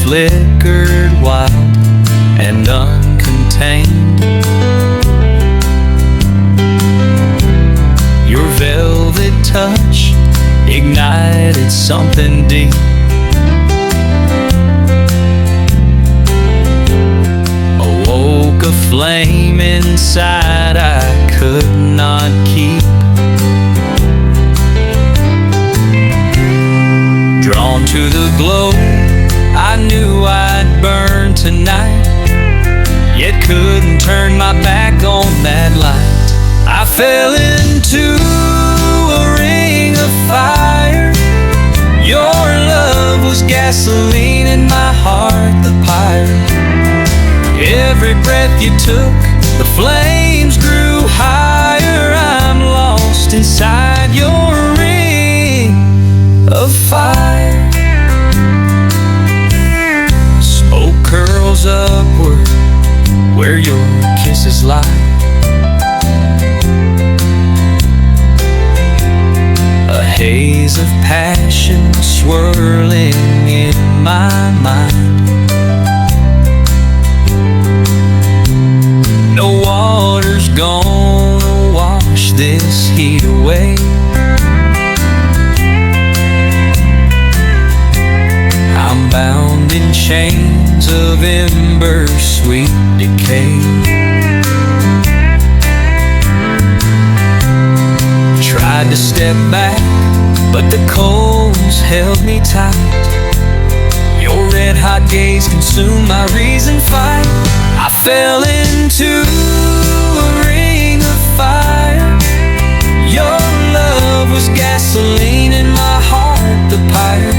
flickered wild and uncontained. Your velvet touch ignited something deep. Awoke a flame inside I could not keep. Drawn to the glow, I knew I'd burn tonight, yet couldn't turn my back on that light. I fell into a ring of fire. Your love was gasoline in my heart, the pyre. Every breath you took, the flames grew higher. I'm lost inside your ring of fire. Smoke curls upward where your kisses lie. A haze of passion swirling in my mind. No water's gonna wash this heat away. I'm bound in chains of ember sweet decay. Tried to step back, but the coals held me tight. Your red hot gaze consumed my reason fight. I fell into a ring of fire. Your love was gasoline in my heart, the pyre.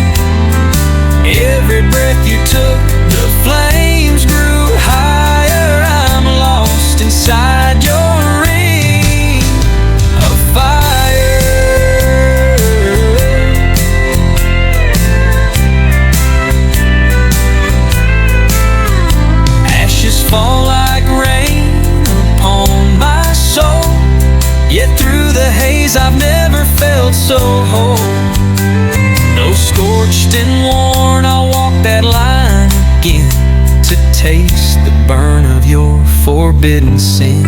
Every breath you took, the flames grew higher. I'm lost inside your ring of fire. Ashes fall like rain upon my soul, yet through the haze I've never felt so whole. Though scorched and worn, I'll walk that line again to taste the burn of your forbidden sin.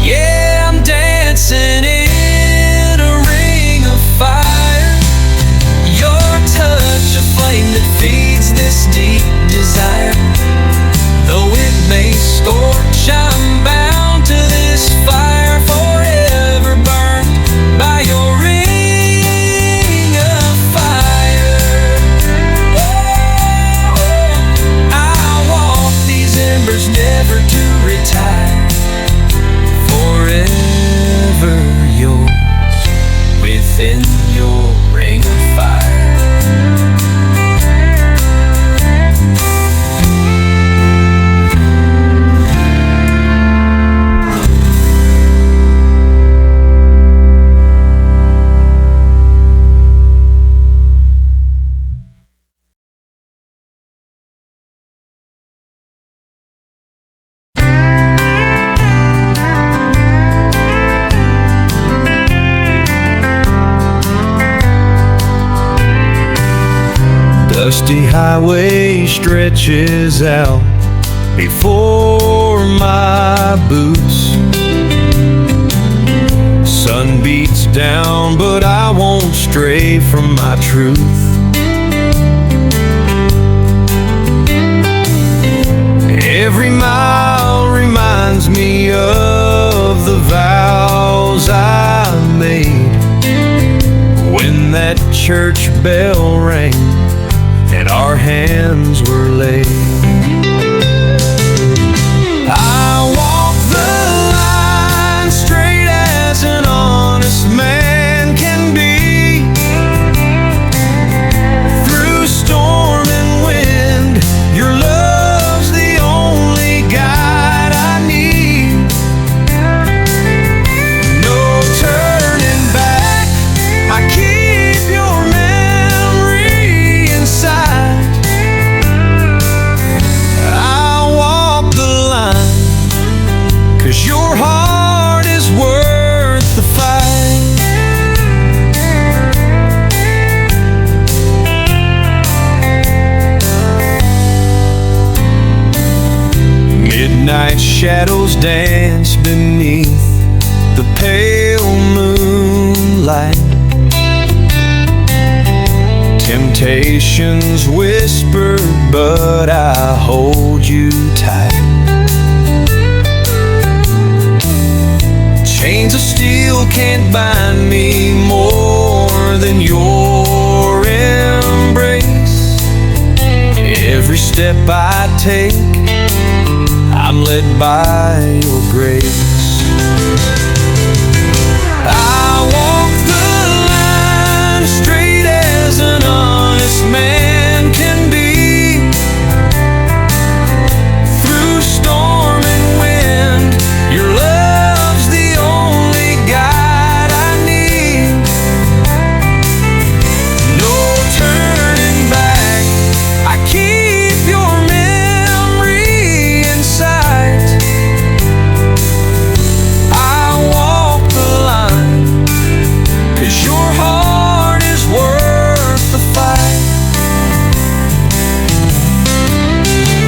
Yeah, I'm dancing in a ring of fire. Your touch, a flame that feeds this deep desire. Though it may scorch, I'm bound to this fire, forever burned by your ring. Never to retire, forever yours within your ring of fire. Dusty highway stretches out before my boots. Sun beats down, but I won't stray from my truth. Every mile reminds me of the vows I made when that church bell rang and our hands were laid. I walk the line straight as an honest man can be. Through storm and wind, your love's the only guide I need. No turning back, I keep your memory inside. shadows dance beneath the pale moonlight. Temptations whisper, but I hold you tight. Chains of steel can't bind me more than your embrace. Every step I take, I'm led by your grace. I walk the line straight as an honest man can be. Through storm and wind, your love's the only guide I need. No turning back, I keep your memory in sight. I walk the line, 'cause your heart is worth the fight.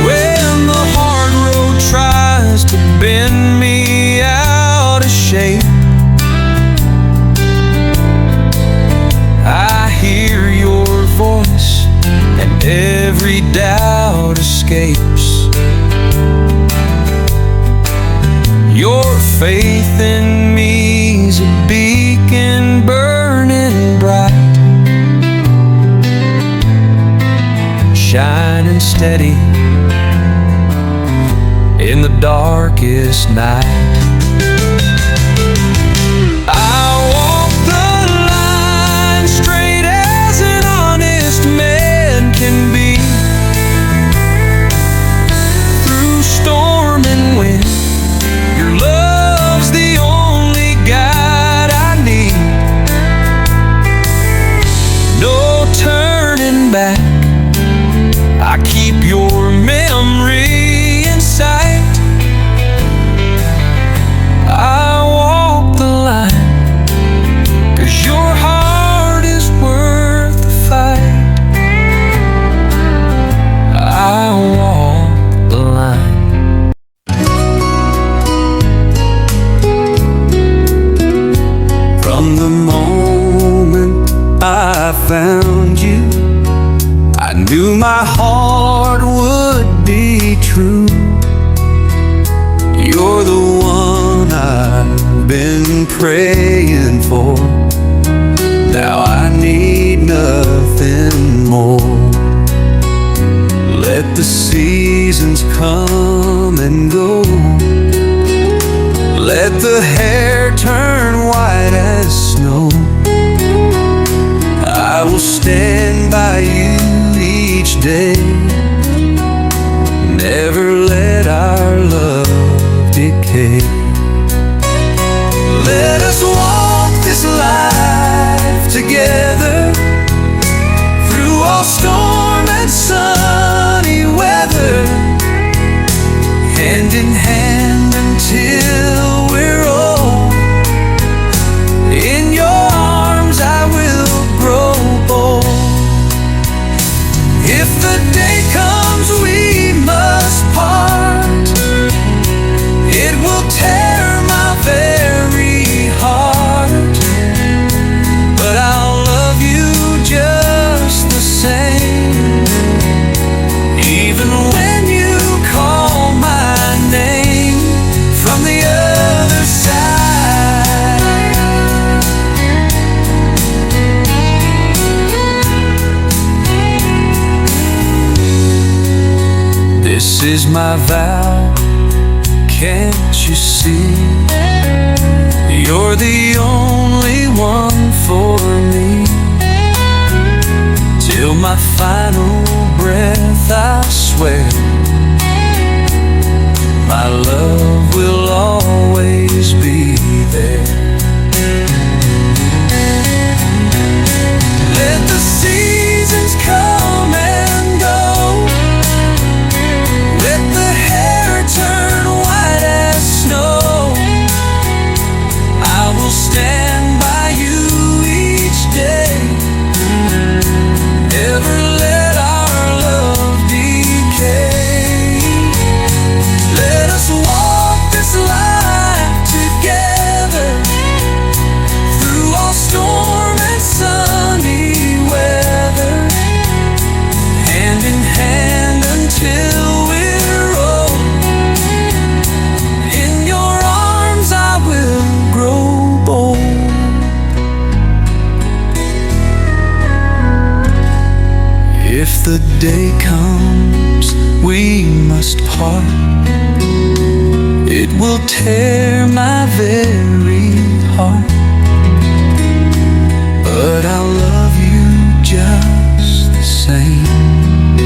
When the hard road tries to bend me out of shape, I hear your voice and every doubt escapes. Your faith in me's a beacon burning bright, shining steady in the darkest night. I walk the line straight as an honest man can be. Through storm and wind, your love's the only guide I need. No turning back, I keep your memory in sight. I walk the line, 'cause your heart is worth the fight. I walk the line. From the moment I found you, I knew my heart would be true. You're the one I've been praying for. Now I need nothing more. Let the seasons come and go. Let the hair turn white as snow. I will stand by you each day. Never let our love decay. Let us walk this life together, through all storm and sunny weather, hand in hand until we're old. In your arms I will grow bold. If the day comes we must part, it will tear my very heart. But I'll love you just the same, even when you call my name from the other side. This is my vow, can't you see? You're the only one for me. Till my final breath, I swear, my love will always be there. Let the seasons come and go. Let the hair turn white as snow. I will stand by you each day. Never let the day comes we must part, it will tear my very heart. But I'll love you just the same,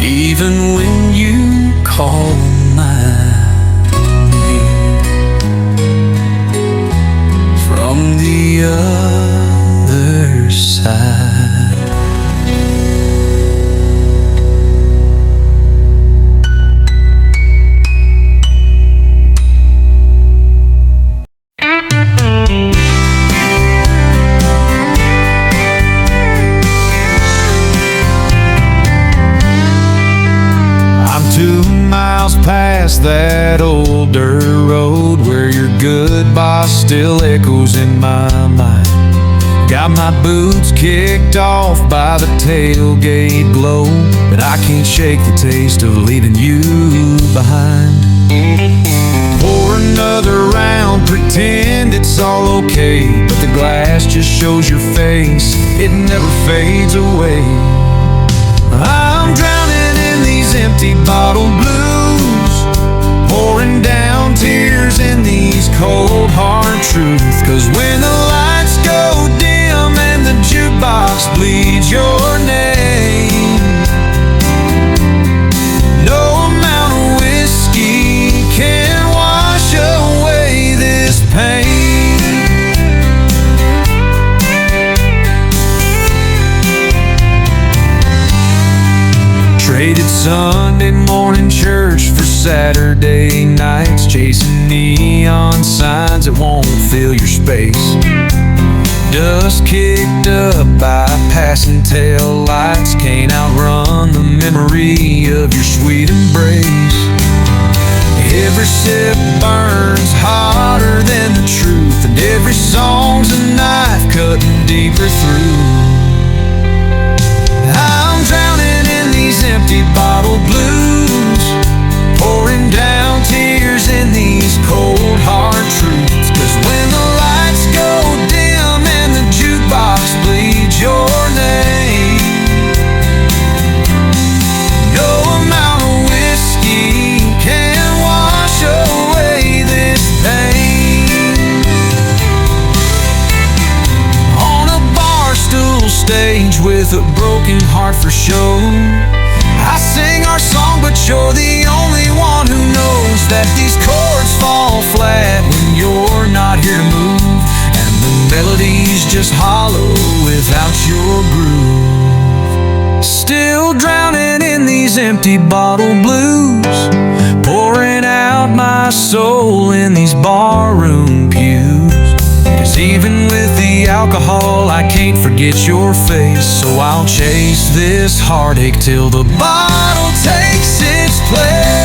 even when you call my name from the other side. Past that old dirt road where your goodbye still echoes in my mind. Got my boots kicked off by the tailgate glow, but I can't shake the taste of leaving you behind. Pour another round, pretend it's all okay, but the glass just shows your face, it never fades away. I'm drowning in these empty bottle blues, pouring down tears in these cold hard truths. 'Cause when the lights go dim and the jukebox bleeds your name, no amount of whiskey can wash away this pain. Traded Sunday morning church for Saturday nights, chasing neon signs that won't fill your space. Dust kicked up by passing tail lights, can't outrun the memory of your sweet embrace. Every sip burns hotter than the truth, and every song's a knife cutting deeper through. I'm drowning in these empty bottle blues, pouring down tears in these cold hard truths. 'Cause when the lights go dim and the jukebox bleeds your name, no amount of whiskey can wash away this pain. On a bar stool stage with a broken heart for show, I sing our song, but you're the only one who knows that these chords fall flat when you're not here to move, and the melody's just hollow without your groove. Still drowning in these empty bottle blues, pouring out my soul in these barroom pews. 'Cause even with the alcohol, I can't forget your face, so I'll chase this heartache till the bottle takes its place.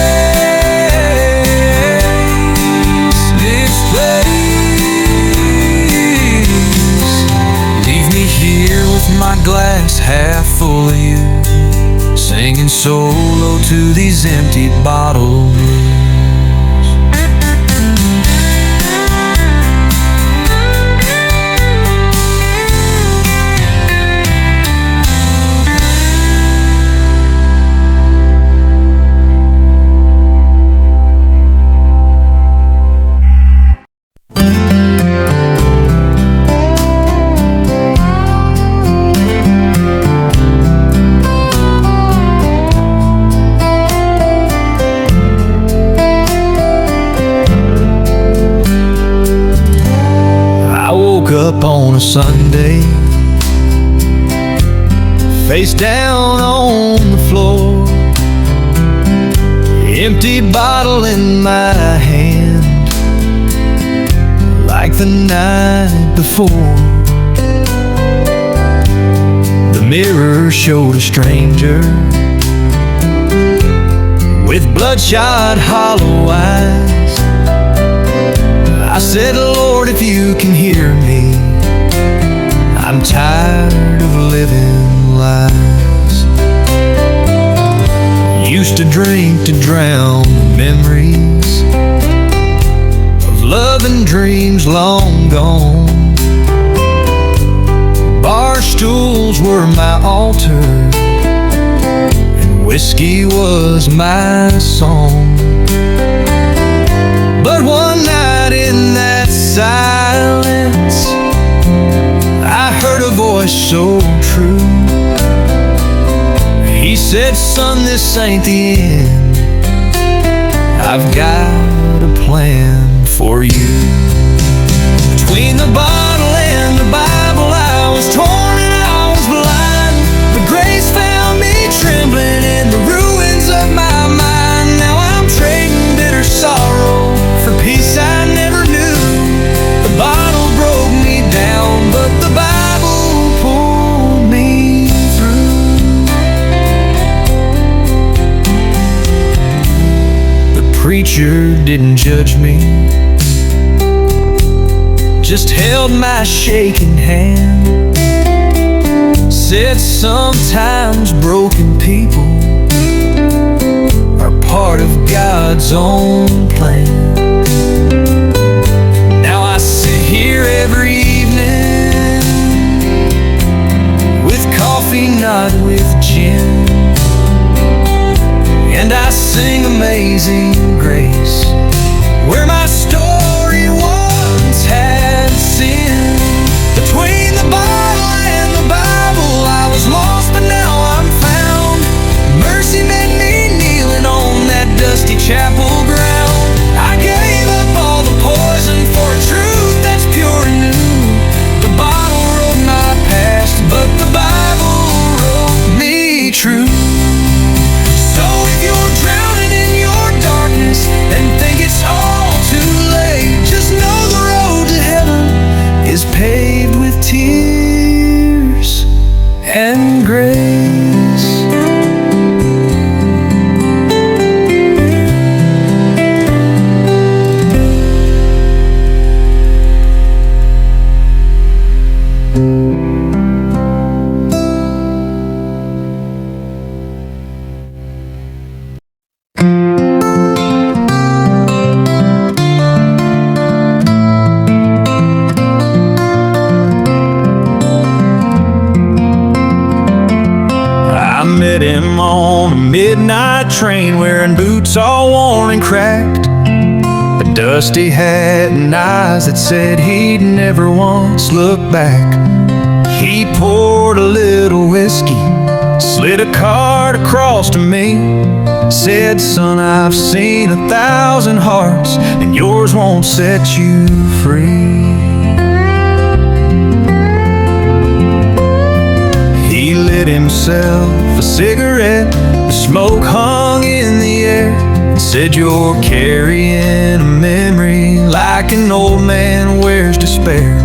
Its place. Leave me here with my glass half full of you, singing solo to these empty bottles. Up on a Sunday, face down on the floor, empty bottle in my hand, like the night before. The mirror showed a stranger with bloodshot hollow eyes. I said, Lord, if you can hear me, I'm tired of living lies. Used to drink to drown memories of love and dreams long gone. Bar stools were my altar, whiskey was my song. But one night in that silence, I heard a voice so true. He said, son, this ain't the end. I've got a plan for you. Between the bottle and the Bible, I was torn and I was blind, but grace found me trembling in the ruins of my mind. Now I'm trading bitter sorrow for peace I never knew. The bottle broke me down, but the Bible pulled me through. The preacher didn't judge me, just held my shaking hand. Said sometimes broken people are part of God's own plan. Now I sit here every evening with coffee, not with gin, and I sing Amazing Grace, where my story once had sin. Between the bottle and the Bible, I was lost, but now I'm found. Mercy met me kneeling on that dusty chapel ground. I gave up all the poison for a truth that's pure and new. The bottle wrote my past, but the Bible wrote me true. So if you're drowning in your darkness and think it's all too late, just know the road to heaven is paved with tears and grace. I met him on a midnight train, wearing boots all worn and cracked, a dusty hat and eyes that said he'd never once look back. He poured a little whiskey, slid a card across to me, said, son, I've seen 1,000 hearts, and yours won't set you free. He lit himself a cigarette, the smoke hung in the air, and said, you're carrying a memory like an old man wears despair.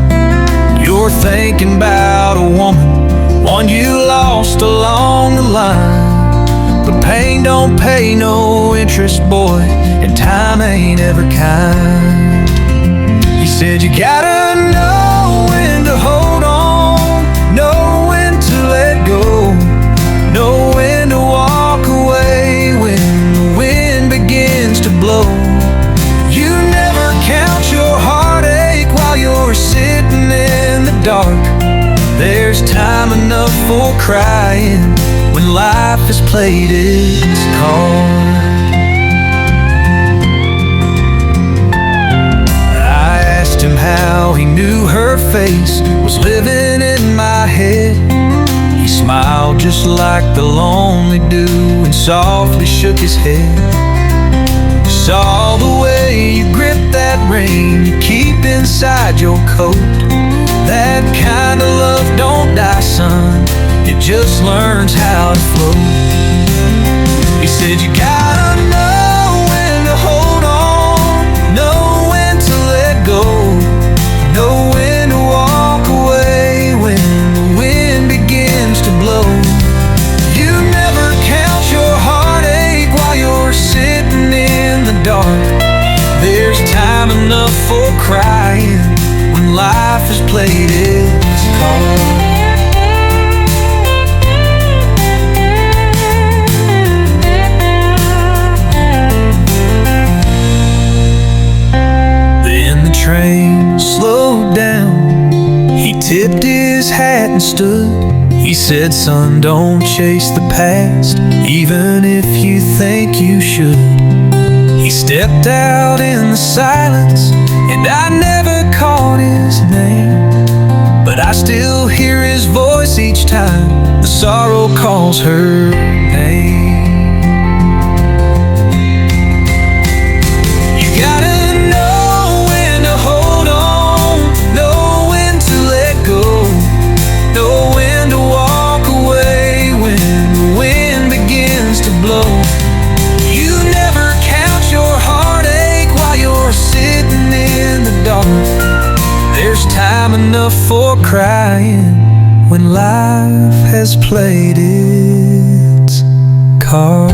You're thinking about a woman, one you lost along the line, but pain don't pay no interest, boy, and time ain't ever kind. He said, you gotta know when to hold on, know when to let go, know when to walk away when the wind begins to blow. You never count your heartache while you're sitting in the dark. There's time enough for crying when life has played its card. I asked him how he knew her face was living in my head. He smiled just like the lonely dew and softly shook his head. Saw the way you grip that ring you keep inside your coat. That kind of love don't die, son, it just learns how to flow. He said, you gotta know when to hold on, know when to let go, know when to walk away when the wind begins to blow. You never count your heartache while you're sitting in the dark. There's time enough for crying when life has played its card. his hat and stood. He said, son, don't chase the past, even if you think you should. He stepped out in the silence, and I never caught his name, but I still hear his voice each time the sorrow calls her name. You gotta know when to hold on, know when to let go, know when to walk away when the wind begins to blow. You never count your heartache while you're sitting in the dark. There's time enough for crying when life has played its card.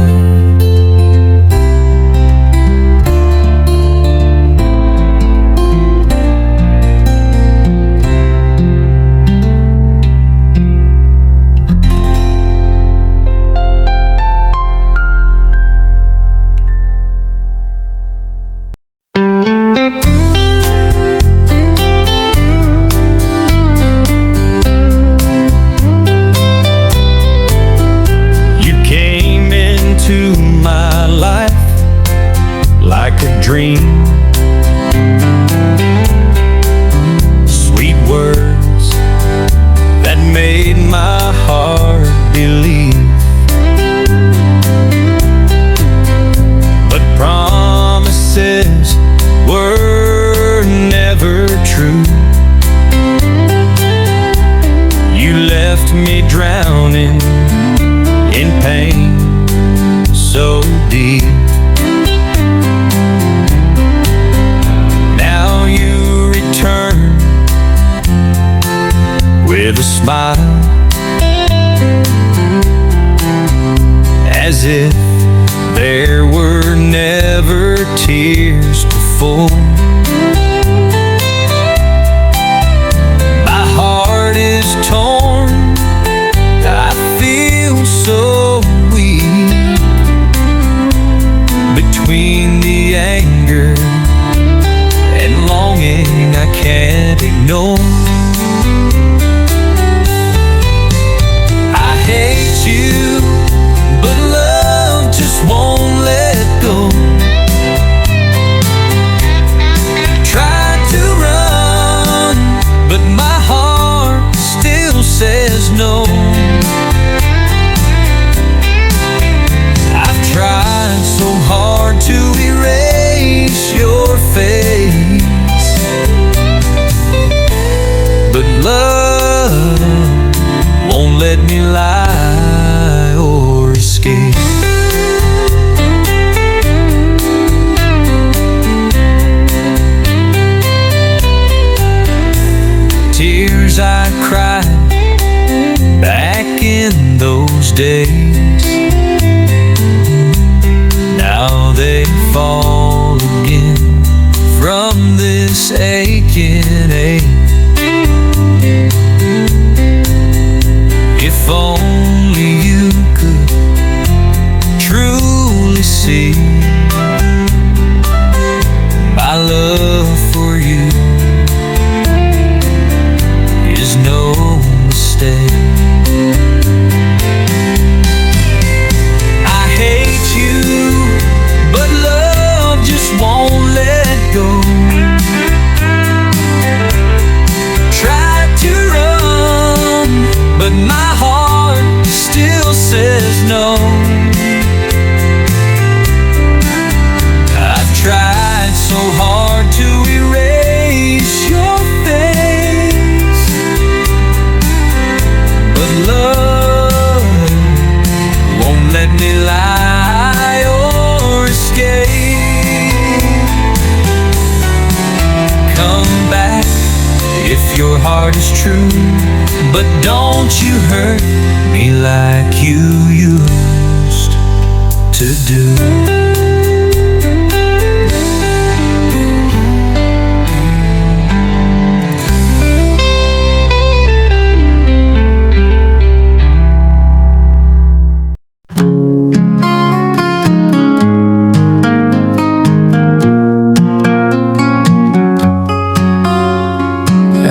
Dream, sweet words that made my heart believe, but promises were never true. You left me drowning in pain so deep. With a smile, as if there were never tears before. My heart is torn, I feel so weak between the anger and longing I can't ignore. Hate you, but love just won't let go. Tried to run, but my heart still says no. I've tried so hard to erase your face, but love won't let me lie or escape. Tears I cried back in those days, now they fall again from this aching ache. If only you could truly see my love for you is no mistake. I hate you, but love just won't let go. Tried to run, but my heart still says no. I've tried so hard to erase your face, but love won't let me lie or escape. Come back if your heart is true, but don't you hurt me like you used to do.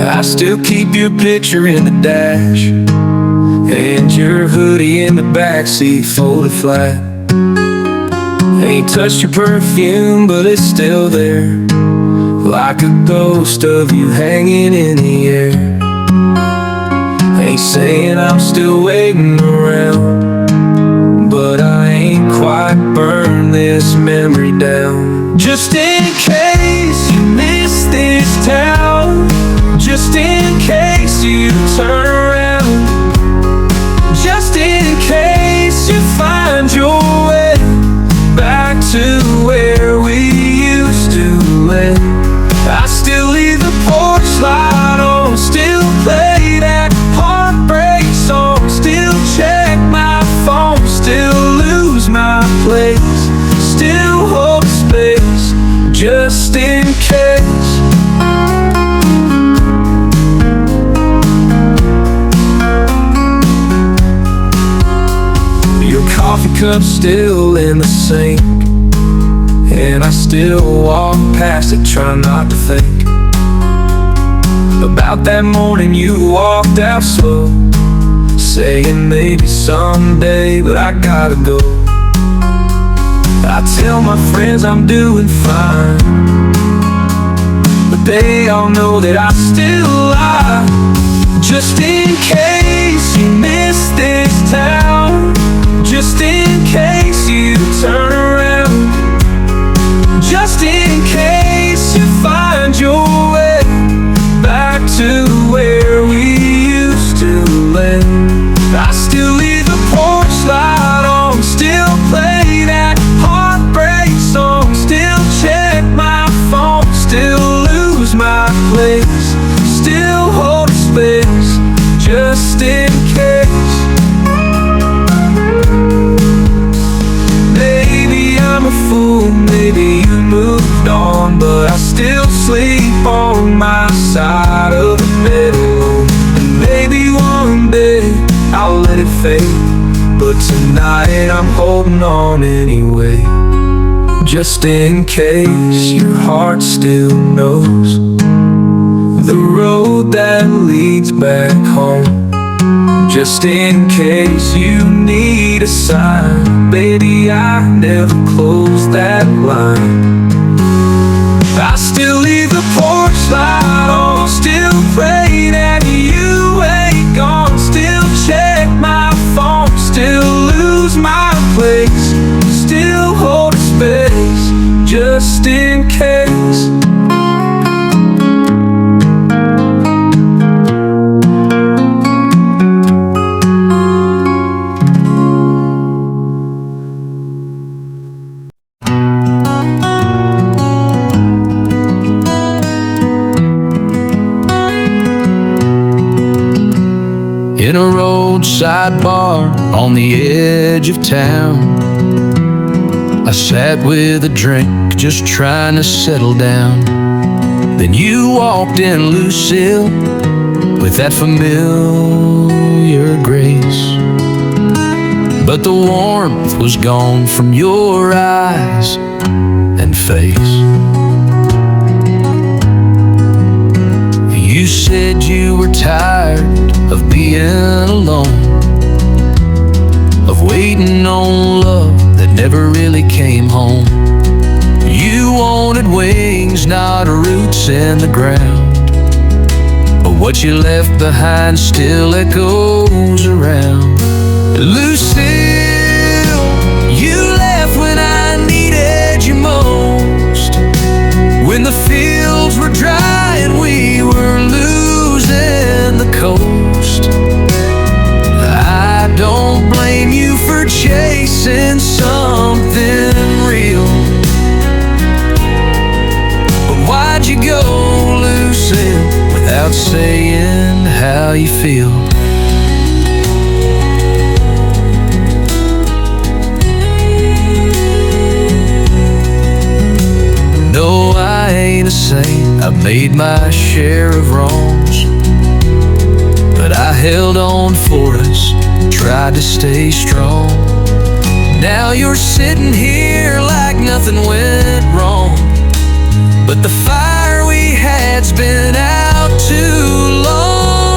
I still keep Leave your picture in the dash and your hoodie in the backseat folded flat. Ain't touched your perfume, but it's still there, like a ghost of you hanging in the air. Ain't saying I'm still waiting around, but I ain't quite burned this memory down. Just in case you miss this town, just in case you turn around, just in case you find your way back to where we used to live. I still leave the porch light on, still play that heartbreak song, still check my phone, still lose my place, still hold space, just in case. Your coffee cup's still in the sink, and I still walk past it, trying not to think about that morning you walked out slow, saying maybe someday, but I gotta go. I tell my friends I'm doing fine, but they all know that I still lie. Just in case you miss this town, just in case you turn around, just in case you find your way back to where we used to live. I still leave the porch light on, still play that heartbreak song, still check my phone, still lose my place, still hold space, just in case. Maybe I'm a fool, maybe you moved on, but I still sleep on my side of the bed alone. And maybe one day I'll let it fade, but tonight I'm holding on anyway, just in case your heart still knows the road that leads back home. Just in case you need a sign, baby, I never closed that line. I still leave the porch light on, still pray that you ain't gone, still check my phone, still lose my place, still hold space, just in case. In a roadside bar on the edge of town, I sat with a drink, just trying to settle down. Then you walked in, Lucille, with that familiar grace, but the warmth was gone from your eyes and face. You said you were tired of being alone, of waiting on love that never really came home. You wanted wings, not roots in the ground, but what you left behind still echoes around. Lucille, you left when I needed you most, when the fields were dry and we were losing the coast. I don't blame you for chasing something real, but why'd you go, Lucille, without saying how you feel? No, I ain't a saint, I've made my share of wrongs, but I held on for us, tried to stay strong. Now you're sitting here like nothing went wrong, but the fire we had's been out too long.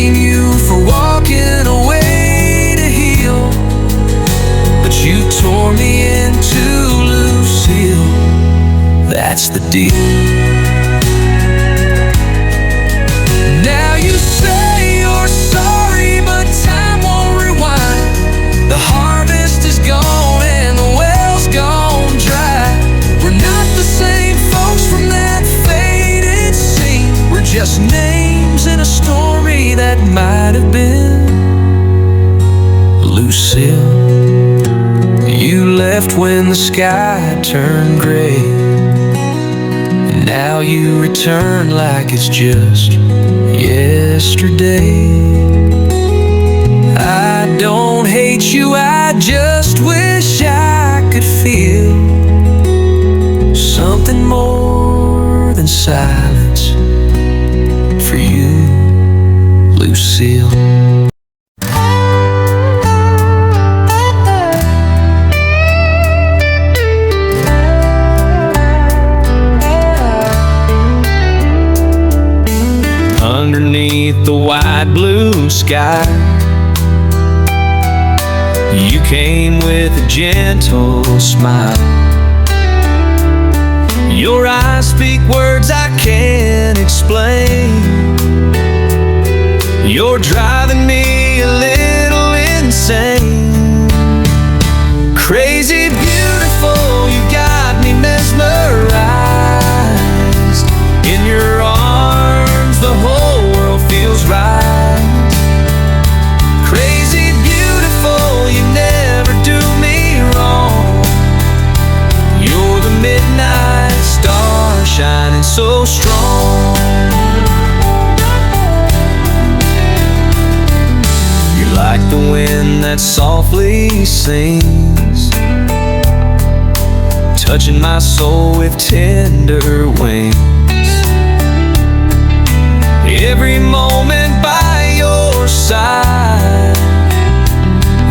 blame you for walking away to heal, but you tore me into Lucille. That's the deal. Now you say you're sorry, but time won't rewind. The harvest is gone and the well's gone dry. We're not the same folks from that faded scene. We're just names in a story that might have been. Lucille, you left when the sky turned gray, and now you return like it's just yesterday. I don't hate you, I just wish I could feel something more than silence for you, Lucille. Underneath the wide blue sky, you came with a gentle smile. Your eyes speak words I can't explain. You're driving me a little insane. Crazy beautiful, you got me mesmerized. In your arms, the whole world feels right. Crazy beautiful, you never do me wrong. You're the midnight star shining so strong. You're like the wind that softly sings, touching my soul with tender wings. Every moment by your side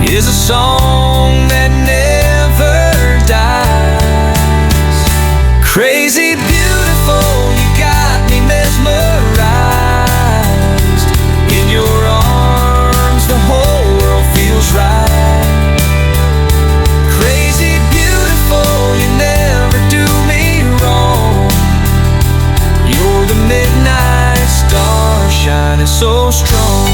is a song that never dies. Crazy beautiful, you got me mesmerized. In your arms, the whole world feels right. Crazy beautiful, you never do me wrong. You're the midnight star shining so strong.